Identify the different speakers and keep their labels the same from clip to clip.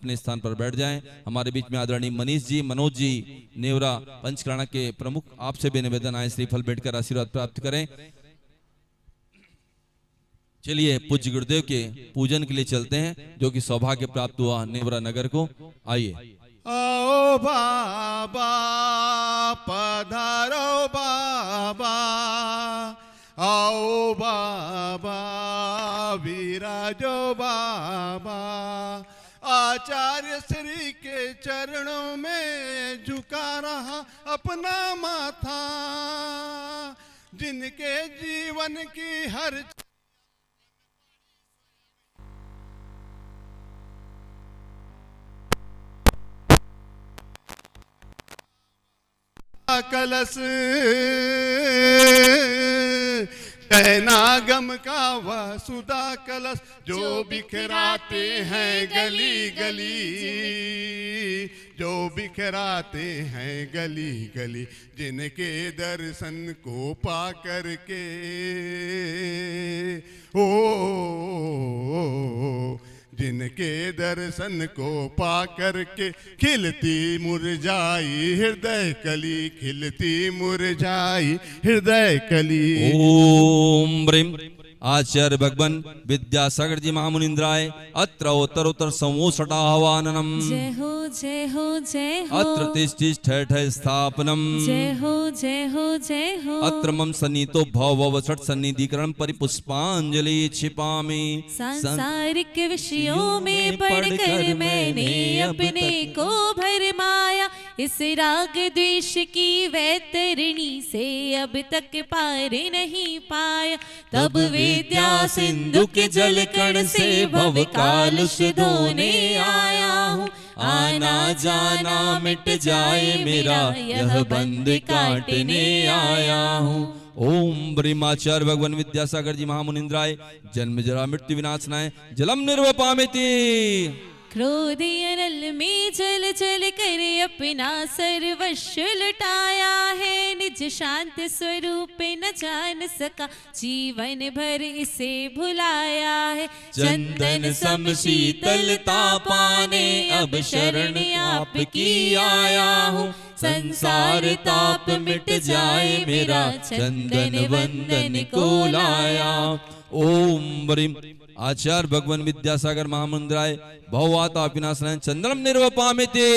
Speaker 1: अपने स्थान पर बैठ जाएं। हमारे बीच में आदरणीय मनीष जी, मनोज जी, नेवरा पंचकराना के प्रमुख, आपसे भी निवेदन आए श्रीफल बैठकर आशीर्वाद प्राप्त करें। चलिए पूज्य गुरुदेव के पूजन के लिए चलते हैं, जो कि सौभाग्य प्राप्त हुआ नेवरा नगर को। आइए।
Speaker 2: आओ बाबा पधारो बाबा, आओ बाबा विराजो बाबा। आचार्य श्री के चरणों में झुका रहा अपना माथा, जिनके जीवन की हर कलश नागम का वह सुधा कलश, जो बिखराते हैं गली गली, जो बिखराते हैं गली गली। जिनके दर्शन को पा करके जिनके दर्शन को पा करके खिलती मुरझाई हृदय कली, खिलती मुरझाई हृदय कली।
Speaker 1: ओम ब्रीम आचार्य भगवान विद्यासागर जी महामुनिंद्राय अत्र उत्तरोत्तर संवोषटाह्वाननम।
Speaker 3: जय हो जय हो जय हो।
Speaker 1: अत्र तिष्ठिष्ठ स्थापनम।
Speaker 3: जय हो जय हो जय हो।
Speaker 1: अत्र मम सन्नीतो भववषट् सन्निधिकरण परिपुष्पांजलि छिपामि।
Speaker 3: सांसारिक विषयों में पढ़कर मैंने अपने को भरमाया, इस राग द्वेष की वैतरणी से अब तक पार नहीं पाया। तब विद्या सिंधु के जल कण से भव कालुष धोने आया हूँ, आना जाना मिट जाए मेरा यह बंध काटने आया हूँ। ओम ब्रह्माचार्य भगवान विद्यासागर जी महामुनिंद्राय जन्म जरा मृत्यु विनाशनाय जलम निर्वपामिति। क्रोध अनल में जल जल कर अपना सर्वस्व लुटाया है, निज शांत स्वरूप न जान सका जीवन भर इसे भुलाया है। चंदन सम शीतलता पाने अब शरण आपकी आया हूँ, संसार ताप मिट जाए मेरा चंदन वंदन को लाया।
Speaker 1: ओम ब्रीम आचार्य भगवान विद्यासागर महामुनिंद्राय भववाता विनाशनाय चंद्रम निर्वपामिति।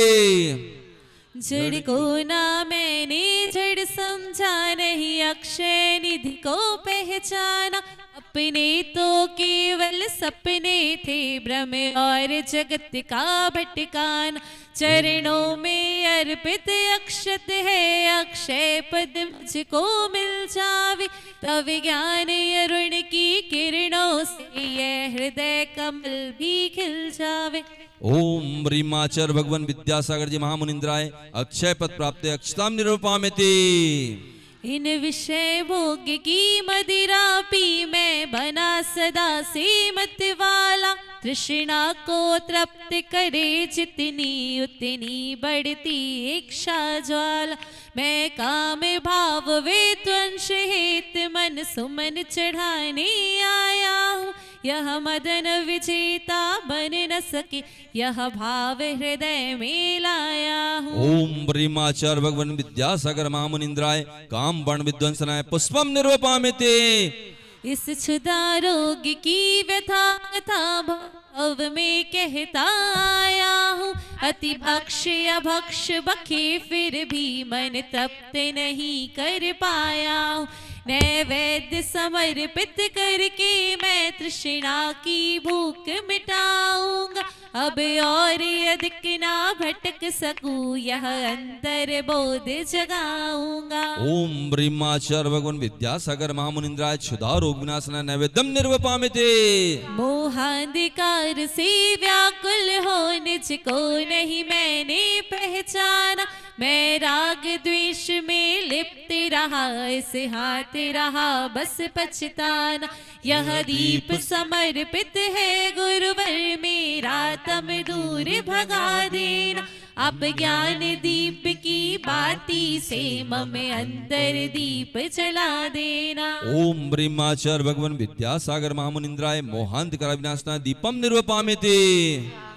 Speaker 3: जड़ को ना मैंने जड़ समझा, नहीं अक्षय निधि को पहचाना। अपने तो केवल सपने थे भ्रम और जगत का भटकाना। चरणों में अर्पित अक्षत है अक्षय पद मुझको मिल जावे, तब ज्ञान अरुण की किरणों से यह हृदय कमल भी खिल जावे।
Speaker 1: ओम ब्रह्माचार्य भगवान विद्यासागर जी महामुनिंद्राय अक्षय पद प्राप्त अक्षताम निर्वपामिति।
Speaker 3: इन विषय भोग की मदिरा पी मैं बना सदा से मत वाला, तृष्णा को तृप्त करे जितनी उतनी बढ़ती इच्छा ज्वाला। मैं काम भाव वेत्वंश हेत मन सुमन चढ़ाने आया हूँ, यह मदन विजेता बन न सके यह भाव हृदय में लाया हूँ।
Speaker 1: ओम ब्रह्माचार्य भगवान विद्यासागर महामुनिंद्राय काम बण विध्वंसनाय पुष्पम निर्वपामिति।
Speaker 3: इस क्षुधा रोग की व्यथा कथा भव में कहता आया हूँ, अति भक्ष अभक्ष बखे फिर भी मन तृप्त नहीं कर पाया हूँ। नैवेद्य समर्पित करके मैं तृष्णा की भूख मिटाऊंगा, अब और अधिक ना भटक सकूं यह अंतर बोध जगाऊंगा।
Speaker 1: ओम ब्रह्माचार्य भगवान विद्यासागर महामुनिंद्राय क्षुधा रोग विनाशनाय नैवेद्यम निर्वपामिति।
Speaker 3: मोहांधिकार से व्याकुल हो निज को नहीं मैंने पहचाना, मैं राग द्वेष में लिप्त रहा इस हाथ रहा बस पछताना। यह दीप समर्पित है गुरुवर मेरा तम दूर भगा देना, आप ज्ञान दीप की बाती से मम अंतर दीप जला देना।
Speaker 1: ओम ब्रीम आचार्य भगवान विद्यासागर महामुनिंद्राय मोहांत करा विनाशना दीपम निर्वपामिते।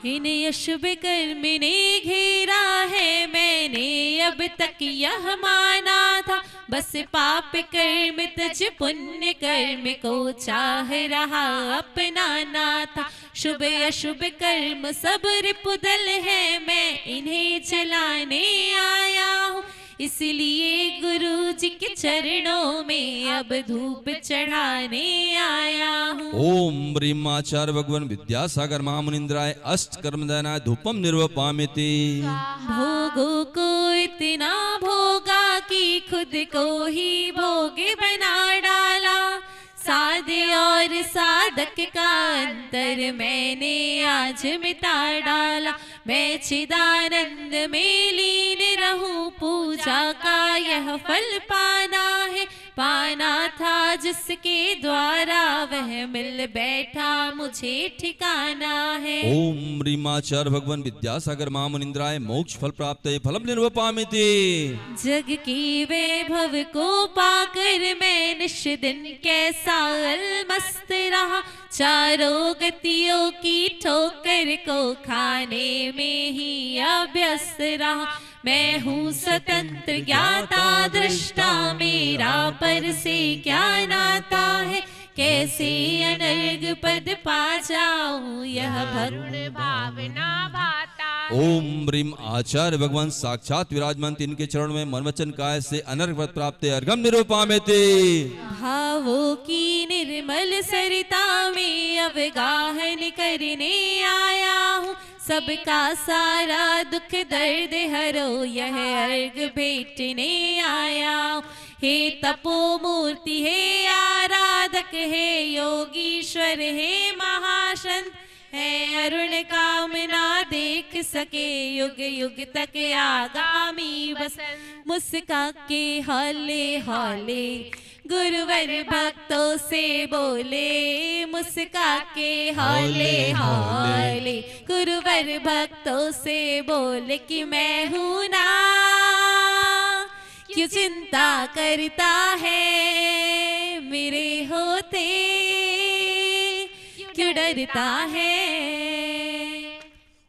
Speaker 3: इन अशुभ कर्म ने घेरा है मैंने अब तक यह माना था, बस पाप कर्म तज पुण्य कर्म को चाह रहा अपनाना था। शुभ अशुभ कर्म सब रिपुदल है मैं इन्हें जलाने आया हूँ, इसलिए गुरु जी के चरणों में अब धूप चढ़ाने आया हूँ।
Speaker 1: ओम ब्रीम आचार्य भगवान विद्यासागर महामुनिंद्राय अष्ट कर्मदानाय धूपम निर्वपामिते।
Speaker 3: भोगों को इतना भोगा कि खुद को ही भोग बना डाला, साधे और साधक का अंतर मैंने आज मिटा डाला। मैं चिदानंद में लीन रहूं, पूजा का यह फल पाना है, पाना था जिसके द्वारा वह मिल बैठा मुझे ठिकाना है।
Speaker 1: ओम ब्रीमाचार्य भगवान विद्यासागर महामुनिंद्राय मोक्ष फल प्राप्त फलम निर्वपामिते।
Speaker 3: जग की वैभव को पाकर मैं निश दिन कैसा मस्त रहा, चारों गतियों की ठोकर को खाने में ही अभ्यस्त रहा। मैं हूँ स्वतंत्र ज्ञाता दृष्टा, मेरा पर से क्या नाता है, कैसे अनर्ग पद पा जाऊं यह भक्त भावना भाता।
Speaker 1: ओम ब्रीम आचार्य भगवान साक्षात विराजमान इनके चरण में मन वचन काय से अनर्ग पद प्राप्त अर्घम निरूपामेते।
Speaker 3: भावों की निर्मल सरिता में अवगाहन करने आया हूँ, सबका सारा दुख दर्द हरो यह अर्घ भेटने आया हूँ। हे तपो मूर्ति हे आराधक हे योगीश्वर हे महासंत, है अरुण कामना देख सके युग युग तक आगामी बस। मुस्का के हौले हौले गुरुवर भक्तों से बोले, मुस्का के हौले हौले गुरुवर भक्तों से बोले कि मैं हूँ ना, क्यों चिंता करता है मेरे होते, क्यों डरता है।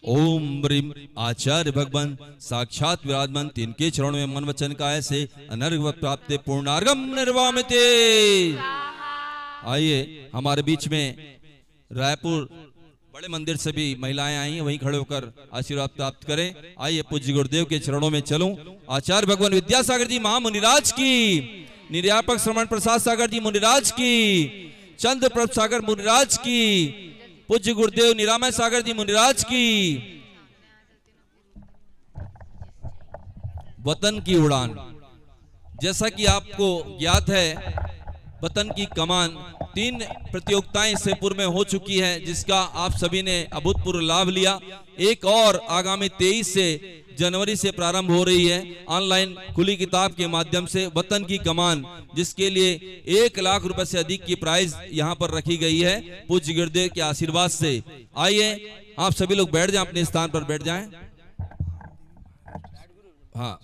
Speaker 1: ओम ब्रीम आचार्य भगवान साक्षात विराजमान तिनके चरणों में मन वचन काय से अनर्घ प्राप्त पूर्णार्घम निर्वामिते। आइए हमारे बीच में रायपुर बड़े मंदिर से भी महिलाएं आई हैं, वहीं खड़े होकर आशीर्वाद प्राप्त करें। आइए पूज्य गुरुदेव के चरणों में चलूं। आचार्य भगवान विद्यासागर जी महामुनिराज की, निर्यापक श्रवण प्रसाद सागर जी मुनिराज की, चंद्र प्रभ सागर मुनिराज की, पूज्य गुरुदेव निरामय सागर जी मुनिराज की। वतन की उड़ान, जैसा कि आपको ज्ञात है वतन की कमान 3 प्रतियोगिताएं इससे पूर्व में हो चुकी है, जिसका आप सभी ने अभूतपूर्व लाभ लिया। एक और आगामी 23 से जनवरी से प्रारंभ हो रही है ऑनलाइन खुली किताब के माध्यम से वतन की कमान, जिसके लिए 1 लाख रुपए से अधिक की प्राइज यहां पर रखी गई है पूज्य गुरुदेव के आशीर्वाद से। आइए आप सभी लोग बैठ जाएं, अपने स्थान पर बैठ जाएं। हाँ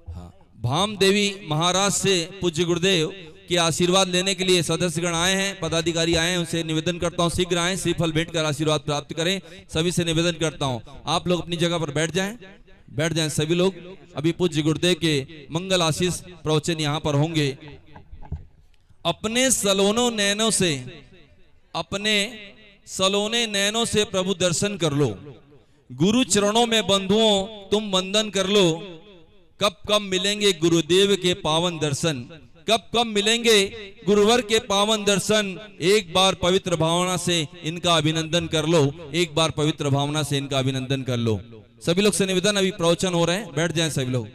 Speaker 1: हाँ, भाम देवी महाराज से पूज्य गुरुदेव के आशीर्वाद लेने के लिए सदस्यगण आए हैं, पदाधिकारी आए हैं। उनसे निवेदन करता हूं शीघ्र आए, श्रीफल भेंट कर आशीर्वाद प्राप्त करें। सभी से निवेदन करता हूं आप लोग अपनी जगह पर बैठ जाएं सभी लोग। अभी पूज्य गुरुदेव के मंगल आशीष प्रवचन यहां पर होंगे। अपने सलोने नैनों से प्रभु दर्शन कर लो, गुरु चरणों में बंधुओं तुम वंदन कर लो। कब मिलेंगे गुरुदेव के पावन दर्शन, कब मिलेंगे गुरुवर के पावन दर्शन। एक बार पवित्र भावना से इनका अभिनंदन कर लो, एक बार पवित्र भावना से इनका अभिनंदन कर लो। सभी लोग से निवेदन, अभी प्रवचन हो रहे हैं, बैठ जाएं सभी लोग।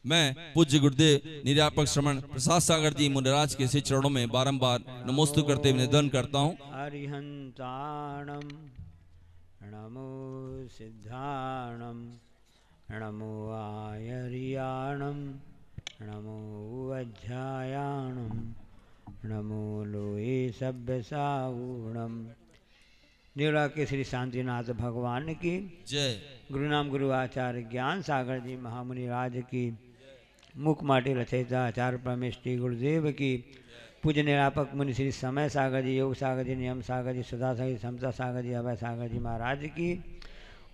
Speaker 1: मैं पूज्य गुरुदेव निर्यापक श्रवण प्रसाद सागर जी मुनिराज के श्री चरणों में बारंबार नमोस्तु करते हुए निवेदन करता हूँ।
Speaker 4: अरिहंताणं नमो सिद्धाणं नमो आयर्याणं नमो वज्रायाणं नमो लोये सभ्यसाऊणं न्यूरा के श्री शांतिनाथ भगवान की
Speaker 1: जय।
Speaker 4: गुरु नाम गुरु आचार्य ज्ञान सागर जी महामुनि राज की मुख माटे रचयिता आचार्य परमेश्वरी गुरुदेव की पूज्य निरापक मुनि श्री समय सागर जी, योग सागर जी, नियम सागर जी, सदा सागर जी, समता सागर जी, अभय सागर जी महाराज की,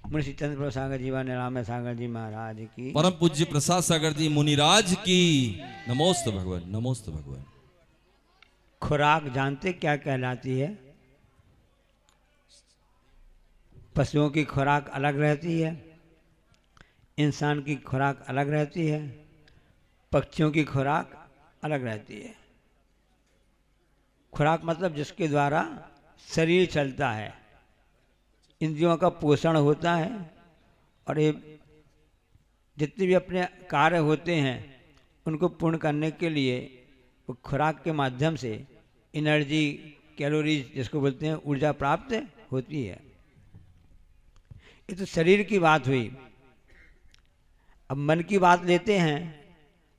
Speaker 4: मुनि श्री चंद्र सागर जी व निरामय सागर जी महाराज की,
Speaker 1: परम पूज्य प्रसाद सागर जी मुनिराज की नमोस्त भगवान, नमोस्त भगवान।
Speaker 4: खुराक जानते क्या कहलाती है? पशुओं की खुराक अलग रहती है, इंसान की खुराक अलग रहती है, पक्षियों की खुराक अलग रहती है। खुराक मतलब जिसके द्वारा शरीर चलता है, इंद्रियों का पोषण होता है, और ये जितने भी अपने कार्य होते हैं उनको पूर्ण करने के लिए वो खुराक के माध्यम से एनर्जी, कैलोरीज जिसको बोलते हैं, ऊर्जा प्राप्त होती है। ये तो शरीर की बात हुई। अब मन की बात लेते हैं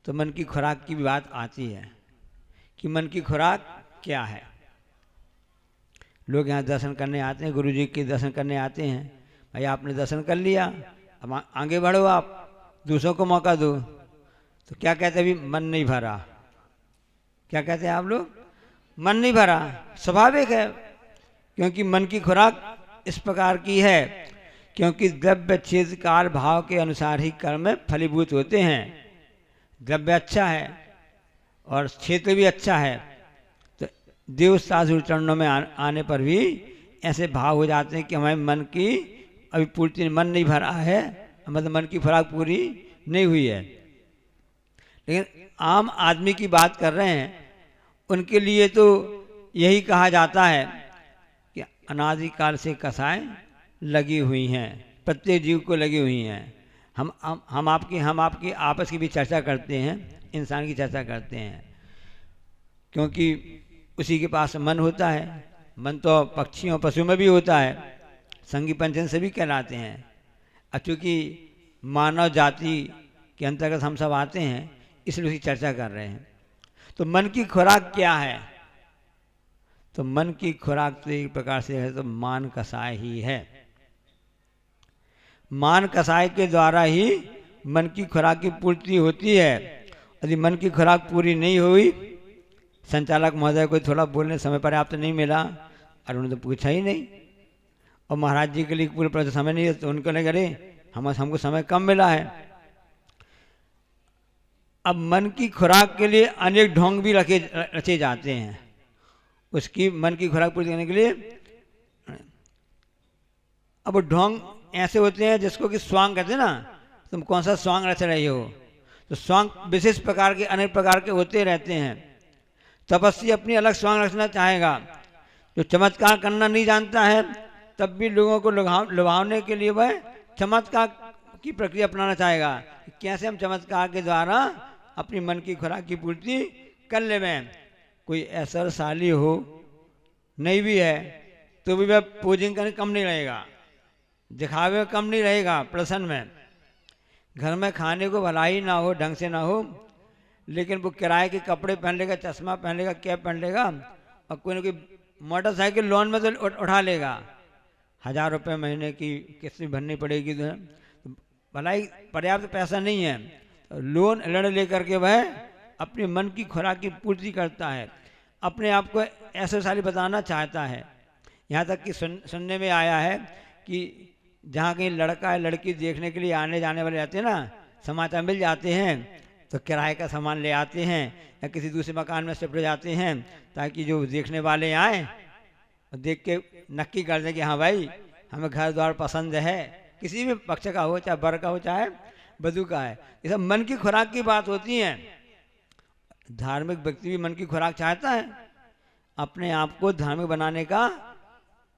Speaker 4: तो मन की खुराक की भी बात आती है कि मन की खुराक क्या है। लोग यहाँ दर्शन करने आते हैं, गुरु जी के दर्शन करने आते हैं। भाई आपने दर्शन कर लिया, अब आगे बढ़ो, आप दूसरों को मौका दो। तो क्या कहते हैं? अभी मन नहीं भरा। क्या कहते हैं आप लोग? मन नहीं भरा। स्वाभाविक है, क्योंकि मन की खुराक इस प्रकार की है, क्योंकि द्रव्य क्षेत्र काल भाव के अनुसार ही कर्म फलीभूत होते हैं। द्रव्य अच्छा है और क्षेत्र भी अच्छा है, तो देव साधु चरणों में आने पर भी ऐसे भाव हो जाते हैं कि हमारे मन की अभी पूर्ति, मन नहीं भरा है, मतलब मन की खुराक पूरी नहीं हुई है। लेकिन आम आदमी की बात कर रहे हैं, उनके लिए तो यही कहा जाता है कि अनादिकाल से कसाएं लगी हुई हैं, प्रत्येक जीव को लगी हुई हैं। हम आपकी आपस की भी चर्चा करते हैं, इंसान की चर्चा करते हैं, क्योंकि उसी के पास मन होता है। मन तो पक्षियों पशुओं में भी होता है, संगी पंचन से भी कहलाते हैं। अब चूँकि मानव जाति के अंतर्गत हम सब आते हैं, इसलिए उसकी चर्चा कर रहे हैं। तो मन की खुराक क्या है? तो मन की खुराक तो एक प्रकार से है तो मान कसाय ही है। मान कसाय के द्वारा ही मन की खुराक की पूर्ति होती है। यदि मन की खुराक पूरी नहीं हुई, संचालक महोदय को थोड़ा बोलने समय पर्याप्त नहीं मिला और उन्होंने तो पूछा ही नहीं, और महाराज जी के लिए पूरे समय नहीं है, तो उनको लगे अरे हमको समय कम मिला है। अब मन की खुराक के लिए अनेक ढोंग भी रचे जाते हैं, उसकी मन की खुराक पूरी करने के लिए। अब ढोंग ऐसे होते हैं जिसको कि स्वांग कहते हैं ना, तुम कौन सा स्वांग रच रहे हो, तो स्वांग विशेष प्रकार के, अनेक प्रकार के होते रहते हैं। तपस्वी अपनी अलग स्वांग रचना चाहेगा, जो चमत्कार करना नहीं जानता है तब भी लोगों को लुभावने के लिए वह चमत्कार की प्रक्रिया अपनाना चाहेगा, कैसे हम चमत्कार के द्वारा अपनी मन की खुराक की पूर्ति कर लें। कोई ऐश्वर्यशाली हो, नहीं भी है, तो भी वह पोजिंग करने कम नहीं रहेगा, दिखावे में कम नहीं रहेगा, प्रसन्न में। घर में खाने को भलाई ना हो, ढंग से ना हो, लेकिन वो किराए के कपड़े पहन लेगा, चश्मा पहन लेगा, कैप पहन लेगा, और कोई ना कोई मोटरसाइकिल लोन में तो उठा लेगा। 1000 रुपये महीने की किस्त भरनी पड़ेगी, तो भलाई पर्याप्त पैसा नहीं है, तो लोन लड़ लेकर के वह अपने मन की खुराक की पूर्ति करता है, अपने आप को ऐश्वर्यशाली बताना चाहता है। यहाँ तक कि सुनने में आया है कि जहाँ कहीं लड़का है लड़की देखने के लिए आने जाने वाले आते हैं ना, समाचार मिल जाते हैं, तो किराए का सामान ले आते हैं या किसी दूसरे मकान में शिफ्ट हो जाते हैं, ताकि जो देखने वाले आए देख के नक्की कर दें कि हाँ भाई हमें घर द्वार पसंद है, किसी भी पक्ष का हो, चाहे वर का हो चाहे वधू का है। ये सब मन की खुराक की बात होती है। धार्मिक व्यक्ति भी मन की खुराक चाहता है, अपने आप को धार्मिक बनाने का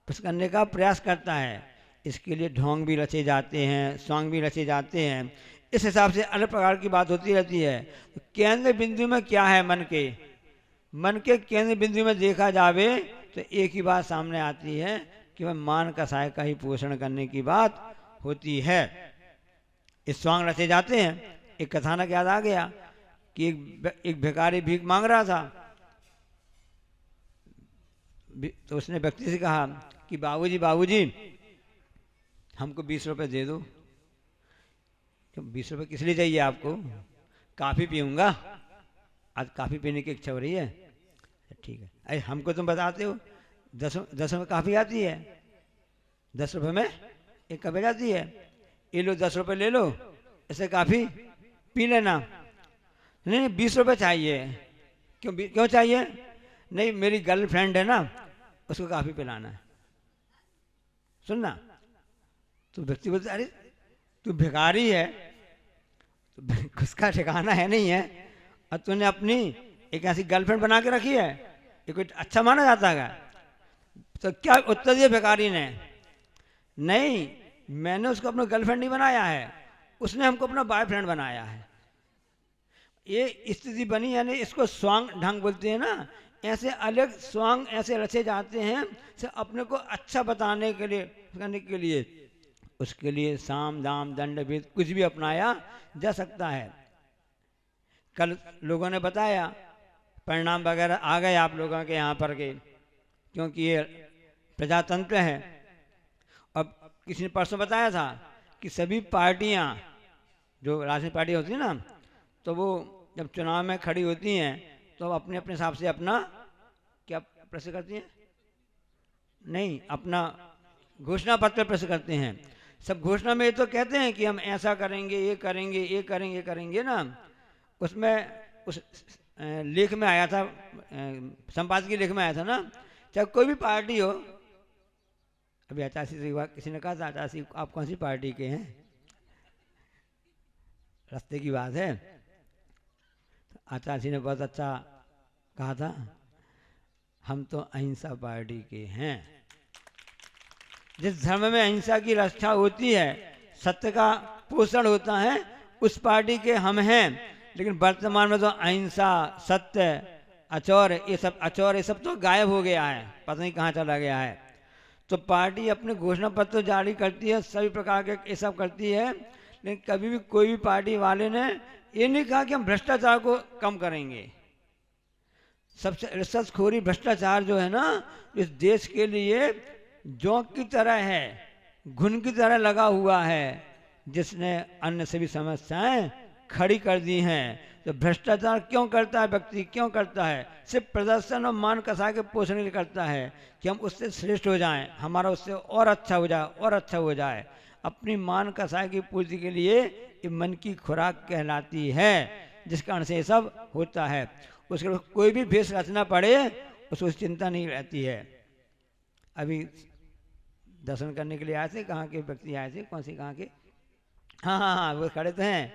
Speaker 4: करने का प्रयास करता है। इसके लिए ढोंग भी रचे जाते हैं, सॉन्ग भी रचे जाते हैं, इस हिसाब से अलग प्रकार की बात होती रहती है। तो केंद्र बिंदु में क्या है? मन के केंद्र बिंदु में देखा जावे तो एक ही बात सामने आती है कि वह मान कसाय का ही पोषण करने की बात होती है। इस सॉन्ग रचे जाते हैं। एक कथानक याद आ गया कि एक भिखारी भीख मांग रहा था, तो उसने व्यक्ति से कहा कि बाबूजी बाबूजी हमको 20 रुपये दे दो। क्यों 20 रुपये किस लिए चाहिए आपको? काफ़ी पीऊँगा, आज काफ़ी पीने की इच्छा हो रही है। ठीक है, अरे हमको तुम बताते हो 10 रुपये काफ़ी आती है, 10 रुपये में एक कप जाती है, ये लो 10 रुपये ले लो, ऐसे काफ़ी पी लेना। नहीं 20 रुपये चाहिए। क्यों चाहिए? नहीं मेरी गर्लफ्रेंड है ना, उसको काफ़ी पिलाना है। सुनना, तो व्यक्ति बोलते अरे तू भिखारी है, तो उसका ठिकाना है नहीं है, और तूने अपनी एक ऐसी गर्लफ्रेंड बना के रखी है, ये कोई अच्छा माना जाता है? तो क्या उत्तर दिया भिखारी ने? नहीं, मैंने उसको अपना गर्लफ्रेंड नहीं बनाया है, उसने हमको अपना बॉयफ्रेंड बनाया है। ये स्थिति बनी, यानी इसको स्वांग ढंग बोलते हैं ना। ऐसे अलग स्वांग ऐसे रचे जाते हैं से अपने को अच्छा बताने के लिए, करने के लिए, उसके लिए साम दाम दंड भेद कुछ भी अपनाया जा सकता है। कल लोगों ने बताया, परिणाम वगैरह आ गए आप लोगों के यहाँ पर के, क्योंकि ये प्रजातंत्र है। अब किसी ने परसों बताया था कि सभी पार्टियाँ, जो राजनीतिक पार्टी होती है ना, तो वो जब चुनाव में खड़ी होती हैं तो अपने अपने हिसाब से अपना क्या प्रस्तुत करती हैं? नहीं, अपना घोषणा पत्र प्रस्तुत करते हैं। सब घोषणा में ये तो कहते हैं कि हम ऐसा करेंगे, ये करेंगे, ये करेंगे, ये करेंगे ना। उसमें उस लेख में आया था, संपादकीय लेख में आया था ना, चाहे कोई भी पार्टी हो। अभी अचासी से किसी ने कहा था, अचासी आप कौन सी पार्टी के हैं? रास्ते की बात है। आचार्य ने बहुत अच्छा कहा था, हम तो अहिंसा पार्टी के हैं। जिस धर्म में अहिंसा की रक्षा होती है, सत्य का पोषण होता है, उस पार्टी के हम हैं। लेकिन वर्तमान में तो अहिंसा, सत्य, अचौर, ये सब तो गायब हो गया है, पता नहीं कहाँ चला गया है। तो पार्टी अपने घोषणा पत्र जारी करती है, सभी प्रकार के ये सब करती है, लेकिन कभी भी कोई भी पार्टी वाले ने ये नहीं कहा कि हम भ्रष्टाचार को कम करेंगे। सबसे रिश्वतखोरी, भ्रष्टाचार जो है ना, इस देश के लिए जोंक की तरह है, घुन की तरह लगा हुआ है, जिसने अन्य सभी समस्याएं खड़ी कर दी हैं। तो भ्रष्टाचार क्यों करता है व्यक्ति? क्यों करता है? सिर्फ प्रदर्शन और मान कसा के पोषण के लिए करता है कि हम उससे श्रेष्ठ हो जाएं, हमारा उससे और अच्छा हो जाए, और अच्छा हो जाए। अपनी मान कसाय की पूर्ति के लिए ये मन की खुराक कहलाती है, जिस कारण से ये सब होता है। उसके कोई भी भेष रचना पड़े, उसको चिंता नहीं रहती है। अभी दर्शन करने के लिए आए थे, कहाँ के व्यक्ति आए थे, कौन सी कहाँ के? हाँ हाँ हाँ, वो खड़े तो हैं।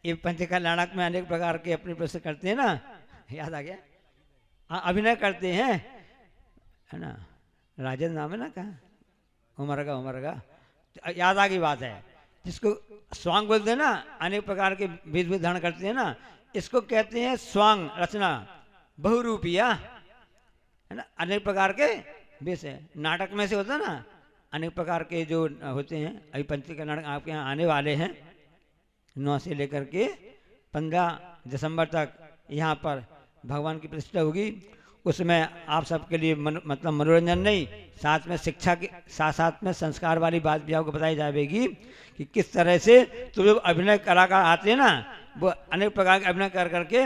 Speaker 4: ये पंचका नाटक में अनेक प्रकार के अपने प्रश्न करते हैं ना, याद आ गया? हाँ, अभिनय करते हैं, है ना। राजन नाम है ना, कहाँ उमरगा, याद आ गई बात है। जिसको स्वांग बोलते हैं ना, अनेक प्रकार के वेश धारण करते हैं ना, इसको कहते हैं स्वांग रचना, बहुरूपिया, है ना। अनेक प्रकार के वेश है, नाटक में से होता है ना, अनेक प्रकार के जो होते हैं। अभी पंचका नाटक आपके यहाँ आने वाले हैं, 9 से लेकर के 15 दिसंबर तक यहाँ पर भगवान की प्रतिष्ठा होगी। उसमें आप सबके लिए मतलब मनोरंजन नहीं, साथ में शिक्षा के साथ साथ में संस्कार वाली बात भी आपको बताई जाएगी कि किस तरह से तो जो अभिनय कलाकार आते हैं ना, वो अनेक प्रकार के अभिनय कर करके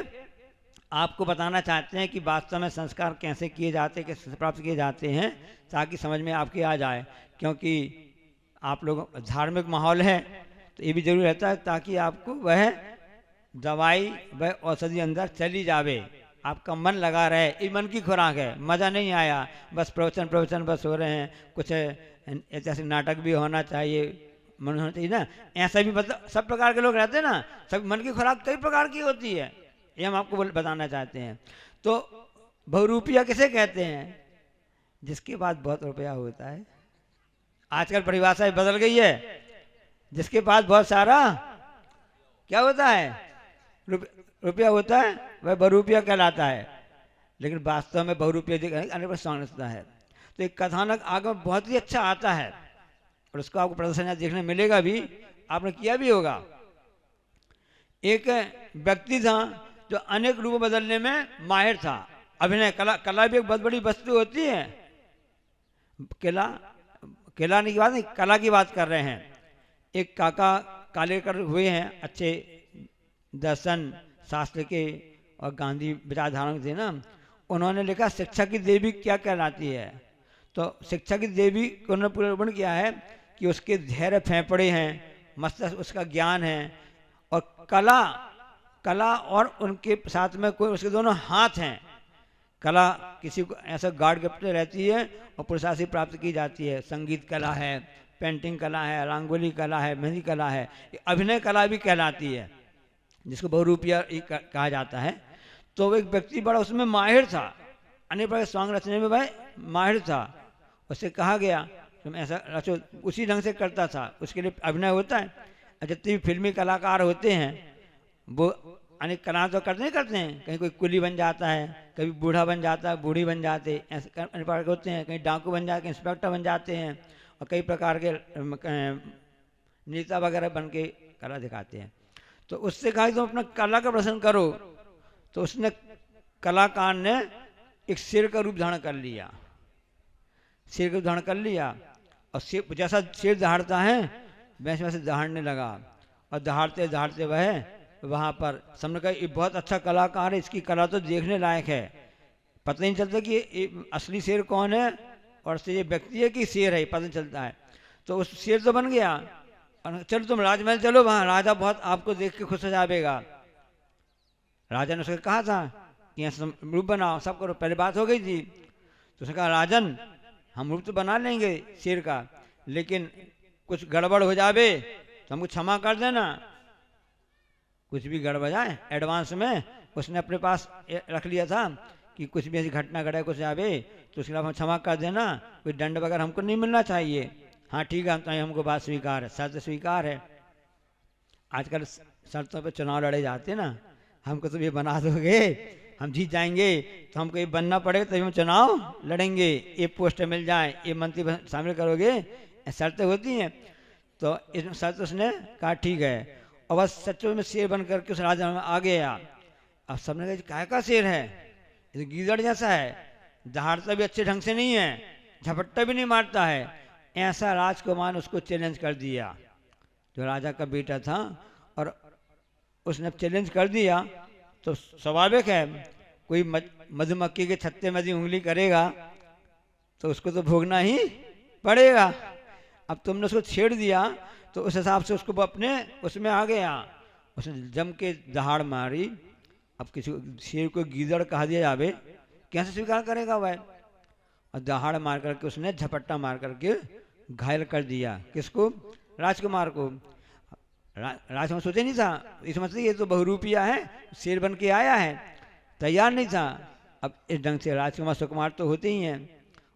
Speaker 4: आपको बताना चाहते हैं कि वास्तव में संस्कार कैसे किए जाते हैं, कैसे प्राप्त किए जाते हैं, ताकि समझ में आपके आ जाए। क्योंकि आप लोग धार्मिक माहौल है, तो ये भी जरूरी रहता है ताकि आपको वह दवाई, वह औषधि अंदर चली जावे, आपका मन लगा रहे। ये मन की खुराक है। मज़ा नहीं आया, बस प्रवचन बस हो रहे हैं, कुछ ऐतिहासिक नाटक भी होना चाहिए, मन होना चाहिए ना। ऐसा भी मतलब सब प्रकार के लोग रहते हैं ना, सब मन की खुराक कई प्रकार की होती है, ये हम आपको बताना चाहते हैं। तो बहुरूपिया किसे कहते हैं? जिसके पास बहुत रुपया होता है। आजकल परिभाषा बदल गई है, जिसके पास बहुत सारा क्या होता है, रुपया होता है, वह बहुरूपिया कहलाता है। लेकिन वास्तव में बहुरूपिया अनेक समझता है। तो एक कथानक आगे बहुत ही अच्छा आता है, और उसको आपको प्रदर्शन देखने मिलेगा भी, आपने किया भी होगा। एक व्यक्ति था जो अनेक रूप बदलने में माहिर था। अभिनय कला भी एक बहुत बड़ी वस्तु होती है। किला किलाने की बात नहीं, कला की बात कर रहे हैं। एक काका काले कर हुए हैं, अच्छे दर्शन शास्त्र के और गांधी विचारधारा थे ना, उन्होंने लिखा शिक्षा की देवी क्या कहलाती है। तो शिक्षा की देवी को उन्होंने पूर्ण किया है कि उसके धैर्य फेंफड़े हैं, मस्तिष्क उसका ज्ञान है, और कला कला और उनके साथ में कोई उसके दोनों हाथ हैं। कला किसी को ऐसा गार्ड गिफ्ट रहती है और पुरस्कार प्राप्त की जाती है। संगीत कला है, पेंटिंग कला है, रंगोली कला है, मेहंदी कला है, अभिनय कला भी कहलाती है, जिसको बहुरूपिया कहा जाता है। तो एक व्यक्ति बड़ा उसमें माहिर था, अनेक प्रकार के सॉन्ग रचने में भाई माहिर था। उससे कहा गया तुम ऐसा रचो, उसी ढंग से करता था। उसके लिए अभिनय होता है, जितने भी फिल्मी कलाकार होते हैं वो अनेक कला तो करते हैं। कहीं कोई कुली बन जाता है, कभी बूढ़ा बन जाता है, बूढ़ी बन जाते, ऐसे अनेक प्रकार के होते हैं। कहीं डाकू बन जाते, इंस्पेक्टर बन जाते हैं, और कई प्रकार के नेता वगैरह बन के कला दिखाते हैं। तो उससे कहा कि तुम अपना कला का प्रदर्शन करो। तो उसने कलाकार ने एक शेर का रूप धारण कर लिया, शेर का रूप धारण कर लिया, और शेर जैसा शेर दहाड़ता है वैसे वैसे दहाड़ने लगा, और दहाड़ते दहाड़ते वह वहाँ पर सबने कहा ये बहुत अच्छा कलाकार है, इसकी कला तो देखने लायक है। पता नहीं चलता कि ये असली शेर कौन है और ये व्यक्ति है कि शेर है, पता नहीं चलता है। तो उस शेर तो बन गया, और चलो तुम राजमहल चलो, वहाँ राजा बहुत आपको देख के खुश हो जाएगा। राजा ने उसको कहा था कि यहाँ रूप बनाओ, सब करो, पहले बात हो गई थी। तो उसने कहा राजन हम रूप तो बना लेंगे शेर का, लेकिन कुछ गड़बड़ हो जावे तो हमको क्षमा कर देना। कुछ भी गड़बड़ जाए एडवांस में उसने अपने पास रख लिया था कि कुछ भी ऐसी घटना घटे कुछ जावे तो उसके खिलाफ हम क्षमा कर देना, कोई दंड वगैरह हमको नहीं मिलना चाहिए। हाँ ठीक है, तो हमको बात स्वीकार है, शर्त स्वीकार है। आजकल शर्तों पे चुनाव लड़े जाते हैं ना, हमको तो ये बना दोगे हम जीत जाएंगे, तो हमको ये बनना पड़ेगा तभी हम चुनाव लड़ेंगे, ये पोस्ट मिल जाए, ये मंत्री शामिल करोगे, शर्तें होती हैं। तो इसमें शर्त उसने कहा ठीक है, और बस सच्चों में शेर बन करके उस राजा में आ गया। अब सबने कहा काय का शेर है, ये गीदड़ जैसा है, दहाड़ता भी अच्छे ढंग से नहीं है, झपट्टा भी नहीं मारता है। ऐसा राजकुमार ने उसको चैलेंज कर दिया, जो राजा का बेटा था, और उसने चैलेंज कर दिया तो स्वाभाविक है कोई मधुमक्खी के छत्ते में उंगली करेगा तो उसको तो भोगना ही पड़ेगा। अब तुमने उसको छेड़ दिया तो उस हिसाब से उसको अपने उसमें आ गया, उसने जम के दहाड़ मारी। अब किसी शेर को गीदड़ कहा दिया जावे, कैसे स्वीकार करेगा वह, और दहाड़ मार करके उसने झपट्टा मार करके घायल कर दिया। किसको, राजकुमार को। राजकुमार सोचे नहीं था, इस मतलब ये तो बहुरूपिया है, शेर बन के आया है, तैयार नहीं था। अब इस ढंग से राजकुमार सुकुमार तो होते ही हैं,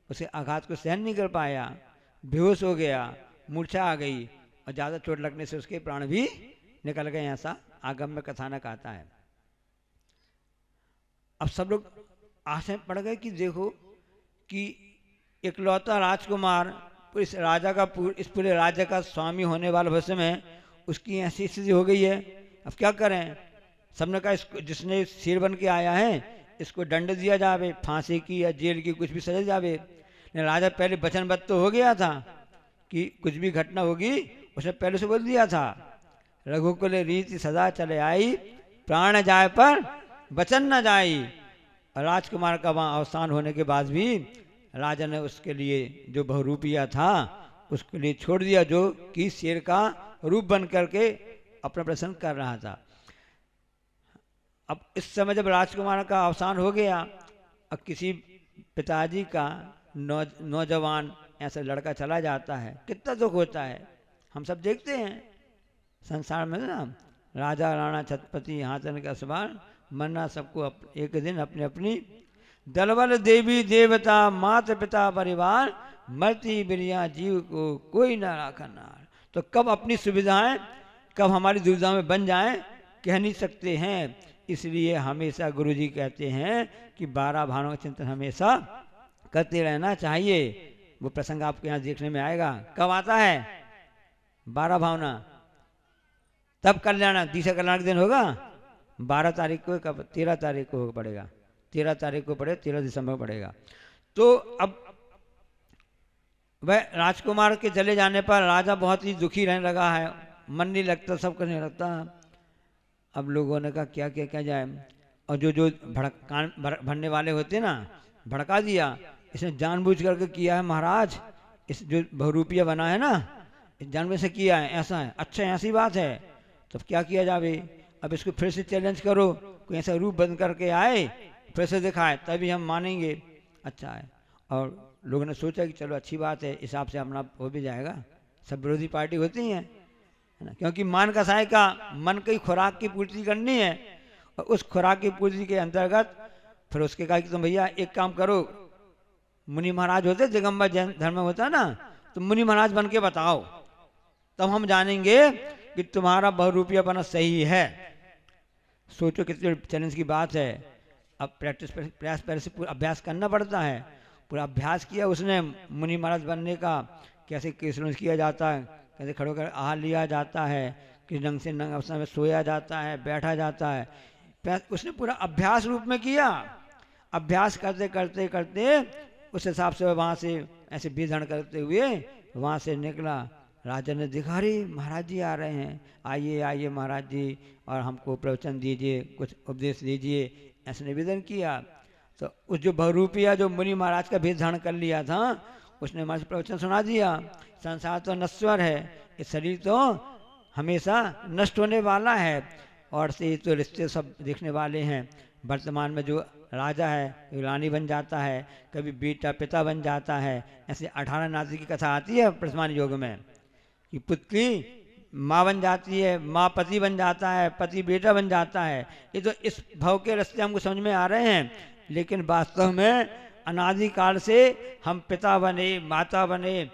Speaker 4: उसे आघात को सहन नहीं कर पाया, बेहोश हो गया, मूर्छा आ गई, और ज़्यादा चोट लगने से उसके प्राण भी निकल गए, ऐसा आगम में कथानक आता है। अब सब लोग आशा पड़ गए कि देखो कि इकलौता राजकुमार इस राजा का इस पूरे राज्य का स्वामी होने वाले भविष्य में उसकी ऐसी स्थिति हो गई है, अब क्या करें। सबने कहा इसको, जिसने शेर बन के आया है इसको दंड दिया जावे, फांसी की या जेल की कुछ भी सजा जावे। राजा पहले वचनबद्ध तो हो गया था कि कुछ भी घटना होगी, उसने पहले से बोल दिया था, रघुकुल रीति सदा चले आई, प्राण जाए पर वचन न जाई। राजकुमार का वहाँ अवसान होने के बाद भी राजा ने उसके लिए जो बहुरूपिया था उसके लिए छोड़ दिया, जो कि शेर का रूप बन करके अपना प्रदर्शन कर रहा था। अब इस समय जब राजकुमार का अवसान हो गया, अब किसी पिताजी का नौजवान ऐसा लड़का चला जाता है, कितना दुख होता है। हम सब देखते हैं संसार में ना, राजा राणा छत्रपति हाथन का सवाल मरना सबको एक दिन अपनी अपनी, दलबल देवी देवता माता पिता परिवार, मरती बिरिया जीव को कोई ना राखा नार। तो कब अपनी सुविधाएं कब हमारी दुविधा में बन जाएं कह नहीं सकते हैं। इसलिए हमेशा गुरुजी कहते हैं कि 12 भावनाओं का चिंतन हमेशा करते रहना चाहिए। वो प्रसंग आपको यहाँ देखने में आएगा। कब आता है 12 भावना, तब कल्याण, तीसरा कल्याण का दिन होगा 12 तारीख को, कब 13 तारीख को पड़ेगा, 13 तारीख को पड़े, 13 दिसंबर को पड़ेगा। तो अब वह राजकुमार के चले जाने पर राजा बहुत ही दुखी रहने लगा है, मन नहीं लगता, सब करने लगता। अब लोगों ने कहा क्या क्या क्या जाए, और जो भरने वाले होते ना, भड़का दिया, इसने जानबूझ करके किया है महाराज, इस जो बहुरूपिया बना है ना, इस जानबूझ से किया है, ऐसा है, अच्छा ऐसी बात है, तब क्या किया जावे, अब इसको फिर से चैलेंज करो, कोई ऐसा रूप बंद करके आए, फिर से दिखाए, तभी हम मानेंगे। अच्छा है, और लोगों ने सोचा कि चलो अच्छी बात है, हिसाब से अपना हो भी जाएगा, सब विरोधी पार्टी होती हैं, है ना, क्योंकि मान का साय का मन की खुराक की पूर्ति करनी है, और उस खुराक की पूर्ति के अंतर्गत फिर उसके कहा कि तुम भैया एक काम करो, मुनि महाराज होते, दिगंबर जैन धर्म में होता ना, तो मुनि महाराज बन के बताओ, तब हम जानेंगे कि तुम्हारा बहुरूपियापना सही है। सोचो कितने चैलेंज की बात है। अब प्रयास पहले से पूरा अभ्यास करना पड़ता है, पूरा अभ्यास किया उसने मुनि महाराज बनने का, कैसे कृष्ण किया जाता है, कैसे खड़े होकर आहार लिया जाता है, किस ढंग से नंग अवस्था में सोया जाता है, बैठा जाता है, उसने पूरा अभ्यास रूप में किया। अभ्यास करते करते करते उस हिसाब से वहाँ से ऐसे विधरण करते हुए वहाँ से निकला। राजा ने देखा, अरे महाराज जी आ रहे हैं, आइए आइए महाराज जी, और हमको प्रवचन दीजिए, कुछ उपदेश दीजिए, ऐसे निवेदन किया। तो उस जो बहुरूपिया जो मुनि महाराज का भेद धारण कर लिया था, उसने हमारे प्रवचन सुना दिया। संसार तो नश्वर है, ये शरीर तो हमेशा नष्ट होने वाला है, और से तो रिश्ते सब देखने वाले हैं। वर्तमान में जो राजा है रानी बन जाता है, कभी बेटा पिता बन जाता है, ऐसे 18 नाती की कथा आती है वर्तमान युग में, कि पुत्री माँ बन जाती है, माँ पति बन जाता है, पति बेटा बन जाता है। ये तो इस भव के रास्ते हमको समझ में आ रहे हैं, लेकिन वास्तव में अनादिकाल से हम पिता बने, माता बने,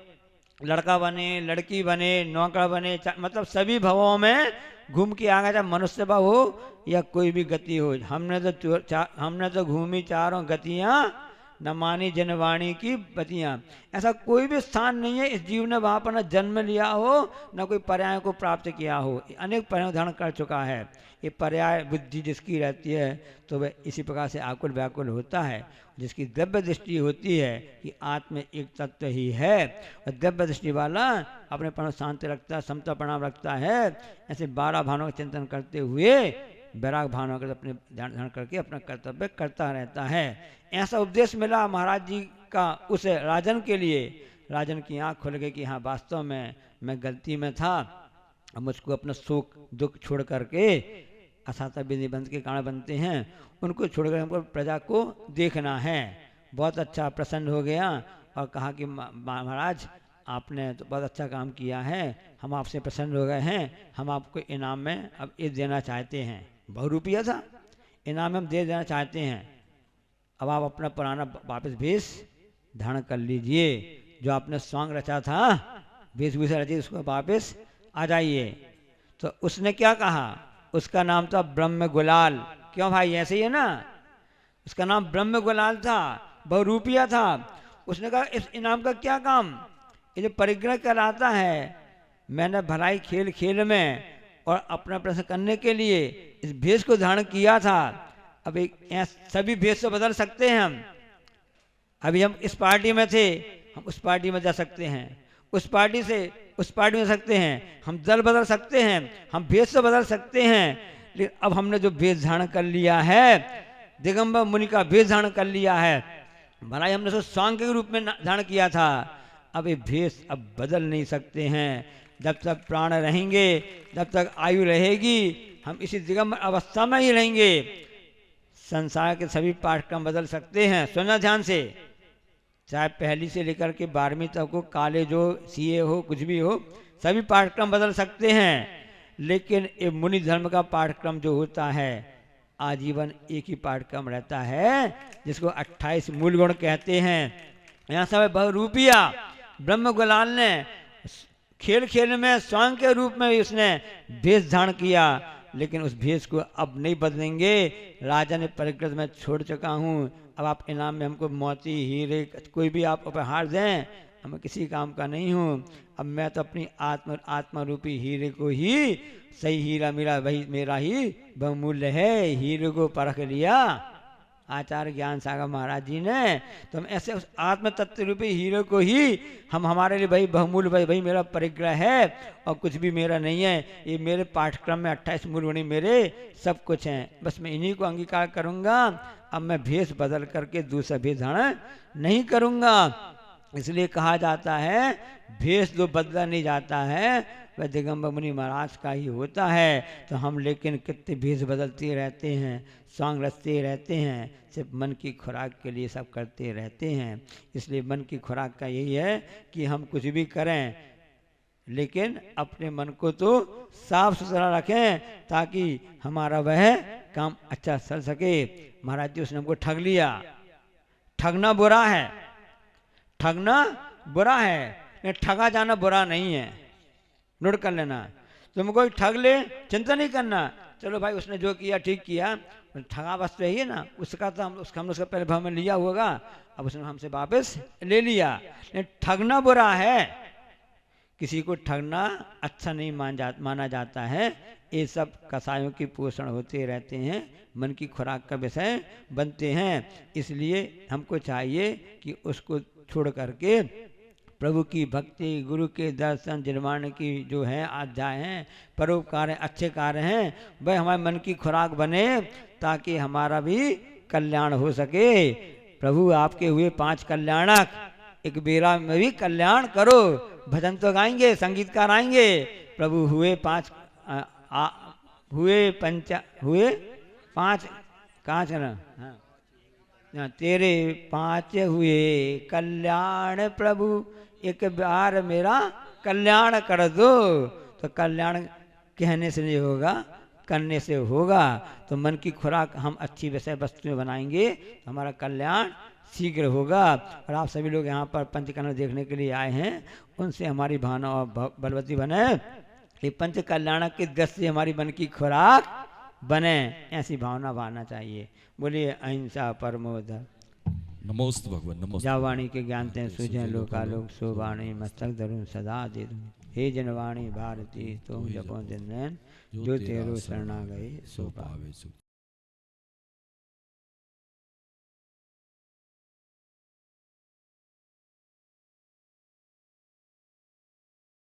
Speaker 4: लड़का बने, लड़की बने, नौकर बने, मतलब सभी भवों में घूम के आ गया, चाहे मनुष्य भाव हो या कोई भी गति हो। हमने तो घूमी चारों गतियाँ, न मानी जनवाणी की बतियाँ। ऐसा कोई भी स्थान नहीं है इस जीव ने वहाँ पर न जन्म लिया हो, न कोई पर्याय को प्राप्त किया हो, अनेक पर्याय धारण कर चुका है। ये पर्याय बुद्धि जिसकी रहती है तो वह इसी प्रकार से आकुल व्याकुल होता है। जिसकी दिव्य दृष्टि होती है कि आत्म एक तत्व ही है, और दिव्य दृष्टि वाला अपने प्राण शांति रखता है, समता प्रणाम रखता है, ऐसे 12 भावों का चिंतन करते हुए वैराग भावना का अपने ध्यान करके अपना कर्तव्य करता रहता है। ऐसा उपदेश मिला महाराज जी का उस राजन के लिए। राजन की आंख खुल गई कि हाँ वास्तव में मैं गलती में था, अब मुझको अपना शोक दुख छोड़ करके असाता विधि बंध के कारण बनते हैं, उनको छोड़कर हमको प्रजा को देखना है। बहुत अच्छा प्रसन्न हो गया और कहा कि महाराज आपने तो बहुत अच्छा काम किया है, हम आपसे प्रसन्न हो गए हैं, हम आपको इनाम में अब ये देना चाहते हैं। बहुरूपिया था, इनाम में हम दे देना चाहते हैं, अब आप अपना पुराना वापस भेष धारण कर लीजिए, जो आपने सॉन्ग रचा था वेशभूषा रची उसको वापस आ जाइए। तो उसने क्या कहा, उसका नाम था ब्रह्म गुलाल। क्यों भाई, ऐसे ही है ना, उसका नाम ब्रह्म गुलाल था, बहुरूपिया था। उसने कहा इस इनाम का क्या काम, ये जो परिग्रह कराता है, मैंने भलाई खेल खेल में और अपना प्रश्न करने के लिए इस भेष को धारण किया था। अब एक सभी भेष से बदल सकते हैं हम। अभी हम इस पार्टी में थे, हम उस पार्टी में जा सकते हैं, उस पार्टी से उस पार्टी में सकते हैं, हम दल बदल सकते हैं, हम भेष से बदल सकते हैं। लेकिन अब हमने जो भेष धारण कर लिया है, दिगंबर मुनि का भेष धारण कर लिया है, भलाई हमने उसको स्वांग के रूप में धारण किया था, अब ये भेष अब बदल नहीं सकते हैं। जब तक प्राण रहेंगे, जब तक आयु रहेगी, हम इसी दिगंबर अवस्था में ही रहेंगे। संसार के सभी पाठ्यक्रम बदल सकते हैं, सुनना ध्यान से, चाहे पहली से लेकर के 12वीं तक हो, कॉलेज हो, सीए हो, कुछ भी हो, सभी पाठ्यक्रम बदल सकते हैं। लेकिन ये मुनि धर्म का पाठ्यक्रम जो होता है, आजीवन एक ही पाठ्यक्रम रहता है, जिसको 28 मूल गुण कहते हैं। यहाँ सब बहुरूपिया ब्रह्म गुलाल ने खेल खेल में स्वांग के रूप में उसने भेष धारण किया, लेकिन उस भेष को अब नहीं बदलेंगे। राजा ने परिग्रह में छोड़ चुका हूँ, अब आप इनाम में हमको मोती हीरे कोई भी आप उपहार दें, मैं किसी काम का नहीं हूँ। अब मैं तो अपनी आत्मा रूपी हीरे को ही, सही हीरा मेरा वही मेरा ही बहुमूल्य है, हीरे को परख लिया आचार्य ज्ञान सागर महाराज जी ने। तो हम ऐसे उस आत्म तत्व रूपी हीरो को ही हम हमारे लिए भाई बहुमूल्य, भाई मेरा परिग्रह है और कुछ भी मेरा नहीं है, ये मेरे पाठ्यक्रम में 28 मूलमणि मेरे सब कुछ हैं, बस मैं इन्हीं को अंगीकार करूँगा। अब मैं भेष बदल करके दूसरा भेष धारण नहीं करूँगा। इसलिए कहा जाता है भेष जो बदला नहीं जाता है वह दिगंबर मुनि महाराज का ही होता है। तो हम लेकिन कितने भेष बदलते रहते हैं, सॉन्ग रचते रहते हैं, सिर्फ मन की खुराक के लिए सब करते रहते हैं। इसलिए मन की खुराक का यही है कि हम कुछ भी करें लेकिन अपने मन को तो साफ सुथरा रखें ताकि हमारा वह काम अच्छा चल सके। महाराज जी उसने हमको ठग लिया। ठगना बुरा है, ठगना बुरा है, ठगा जाना बुरा नहीं है। नोट कर लेना। तुम कोई ठग ले चिंता नहीं करना, चलो भाई उसने जो किया ठीक किया, ठगा वस्तु है ना, उसका तो हमने उसका पहले भाव में लिया होगा, अब उसने हमसे वापस ले लिया। ठगना बुरा है, किसी को ठगना अच्छा नहीं माना जाता है। ये सब कसायों की पोषण होते रहते हैं, मन की खुराक का विषय बनते हैं। इसलिए हमको चाहिए कि उसको छोड़ करके प्रभु की भक्ति, गुरु के दर्शन, निर्माण की जो है अध्याय हैं, परोपकार हैं, अच्छे कार्य हैं, वह हमारे मन की खुराक बने ताकि हमारा भी कल्याण हो सके। प्रभु आपके हुए 5 कल्याणक, एक बेरा में भी कल्याण करो। भजन तो गाएंगे, संगीतकार आएंगे, प्रभु हुए 5 हुए 5 कहाँ से ना, हाँ, तेरे 5 हुए कल्याण प्रभु, एक बार मेरा कल्याण कर दो। तो कल्याण कहने से नहीं होगा, करने से होगा। तो मन की खुराक हम अच्छी विषय वस्तुएं बनाएंगे तो हमारा कल्याण शीघ्र होगा। और आप सभी लोग यहाँ पर पंचकर्ण देखने के लिए आए हैं, उनसे हमारी भावना और बलवती बने, ये पंच कल्याण की दृष्टि से हमारी मन की खुराक बने, ऐसी भावना बनाना चाहिए। बोलिए अहिंसा परमो धर्म।
Speaker 1: नमोस्तु भगवान, नमोस्तु।
Speaker 4: जावाणी के ज्ञानते सुजय लोकालोक सोवाणी मस्तक धरुण सदा दे दूं। हे जनवाणी भारती तुम जपो दिन जो तेरो शरणा गए सो पावे।